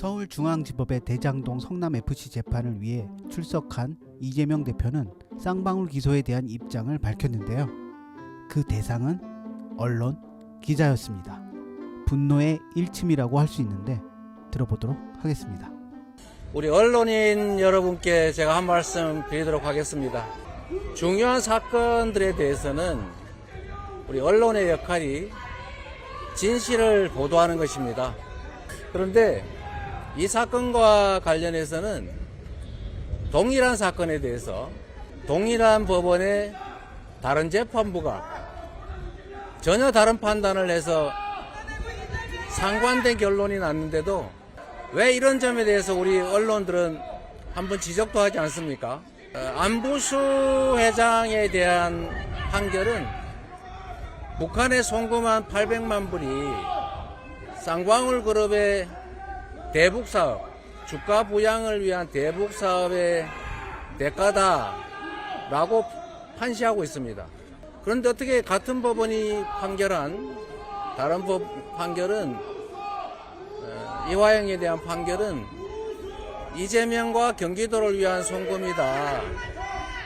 서울중앙지법의 대장동 성남FC 재판을 위해 출석한 이재명 대표는 쌍방울 기소에 대한 입장을 밝혔는데요. 그 대상은 언론, 기자였습니다. 분노의 일침이라고 할 수 있는데 들어보도록 하겠습니다. 우리 언론인 여러분께 제가 한 말씀 드리도록 하겠습니다. 중요한 사건들에 대해서는 우리 언론의 역할이 진실을 보도하는 것입니다. 그런데 이 사건과 관련해서는 동일한 사건에 대해서 동일한 법원의 다른 재판부가 전혀 다른 판단을 해서 상반된 결론이 났는데도 왜 이런 점에 대해서 우리 언론들은 한번 지적도 하지 않습니까? 안부수 회장에 대한 판결은 북한에 송금한 800만 불이 쌍방울 그룹의 대북사업, 주가 부양을 위한 대북사업의 대가다라고 판시하고 있습니다. 그런데 어떻게 같은 법원이 판결한 다른 법 판결은 이화영에 대한 판결은 이재명과 경기도를 위한 송금이다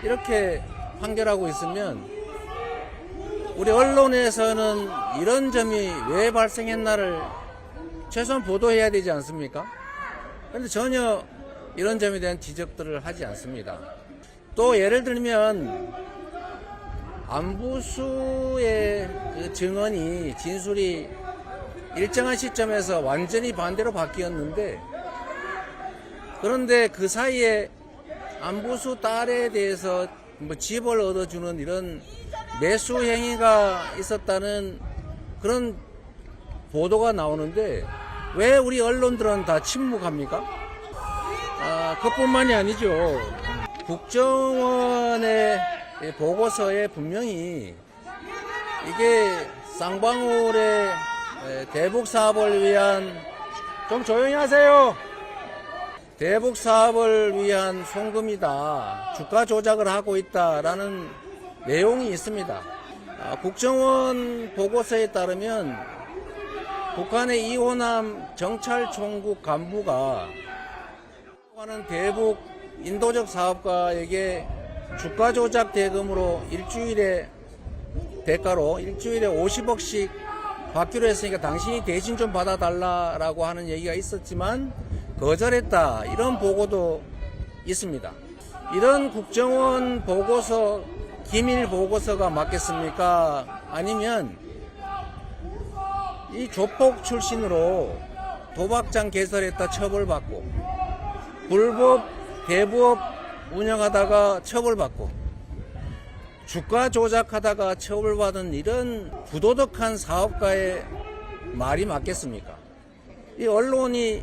이렇게 판결하고 있으면 우리 언론에서는 이런 점이 왜 발생했나를 최소한 보도해야 되지 않습니까? 그런데 전혀 이런 점에 대한 지적들을 하지 않습니다. 또 예를 들면 안부수의 그 증언이 진술이 일정한 시점에서 완전히 반대로 바뀌었는데 그런데 그 사이에 안부수 딸에 대해서 뭐 집을 얻어주는 이런 매수 행위가 있었다는 그런 보도가 나오는데 왜 우리 언론들은 다 침묵합니까? 그뿐만이 아니죠. 국정원의 보고서에 분명히 이게 쌍방울의 대북 사업을 위한 좀 조용히 하세요. 대북 사업을 위한 송금이다. 주가 조작을 하고 있다라는 내용이 있습니다. 국정원 보고서에 따르면 북한의 이호남 정찰총국 간부가 하는 대북 인도적 사업가에게 주가 조작 대금으로 대가로 일주일에 50억씩 받기로 했으니까 당신이 대신 좀 받아달라라고 하는 얘기가 있었지만 거절했다. 이런 보고도 있습니다. 이런 국정원 보고서, 기밀 보고서가 맞겠습니까? 아니면 이 조폭 출신으로 도박장 개설했다 처벌받고 불법 대부업 운영하다가 처벌받고 주가 조작하다가 처벌받은 이런 부도덕한 사업가의 말이 맞겠습니까? 이 언론이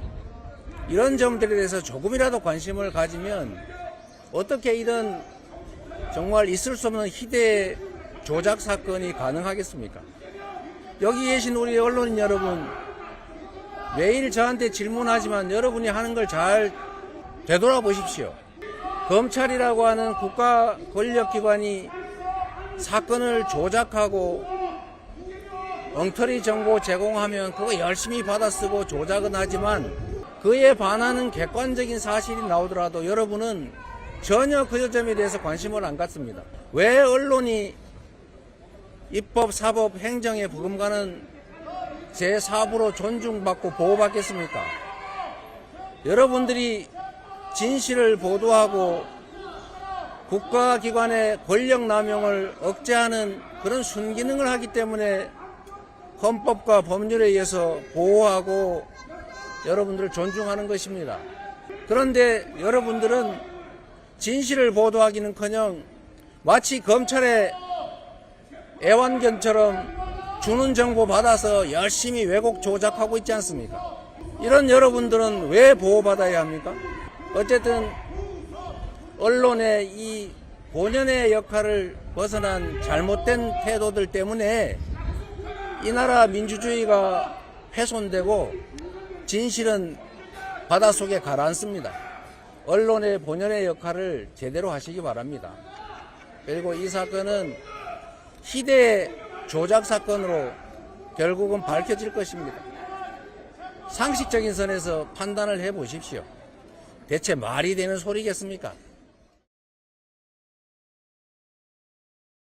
이런 점들에 대해서 조금이라도 관심을 가지면 어떻게 이런 정말 있을 수 없는 희대의 조작 사건이 가능하겠습니까? 여기 계신 우리 언론인 여러분, 매일 저한테 질문하지만 여러분이 하는 걸 잘 되돌아보십시오. 검찰이라고 하는 국가 권력기관이 사건을 조작하고 엉터리 정보 제공하면 그거 열심히 받아쓰고 조작은 하지만 그에 반하는 객관적인 사실이 나오더라도 여러분은 전혀 그 점에 대해서 관심을 안 갖습니다. 왜 언론이 입법, 사법, 행정에 버금가는 제4부로 존중받고 보호받겠습니까? 여러분들이 진실을 보도하고 국가기관의 권력 남용을 억제하는 그런 순기능을 하기 때문에 헌법과 법률에 의해서 보호하고 여러분들을 존중하는 것입니다. 그런데 여러분들은 진실을 보도하기는커녕 마치 검찰의 애완견처럼 주는 정보 받아서 열심히 왜곡 조작하고 있지 않습니까? 이런 여러분들은 왜 보호받아야 합니까? 어쨌든 언론의 이 본연의 역할을 벗어난 잘못된 태도들 때문에 이 나라 민주주의가 훼손되고 진실은 바닷속에 가라앉습니다. 언론의 본연의 역할을 제대로 하시기 바랍니다. 그리고 이 사건은 희대의 조작 사건으로 결국은 밝혀질 것입니다. 상식적인 선에서 판단을 해 보십시오. 대체 말이 되는 소리겠습니까?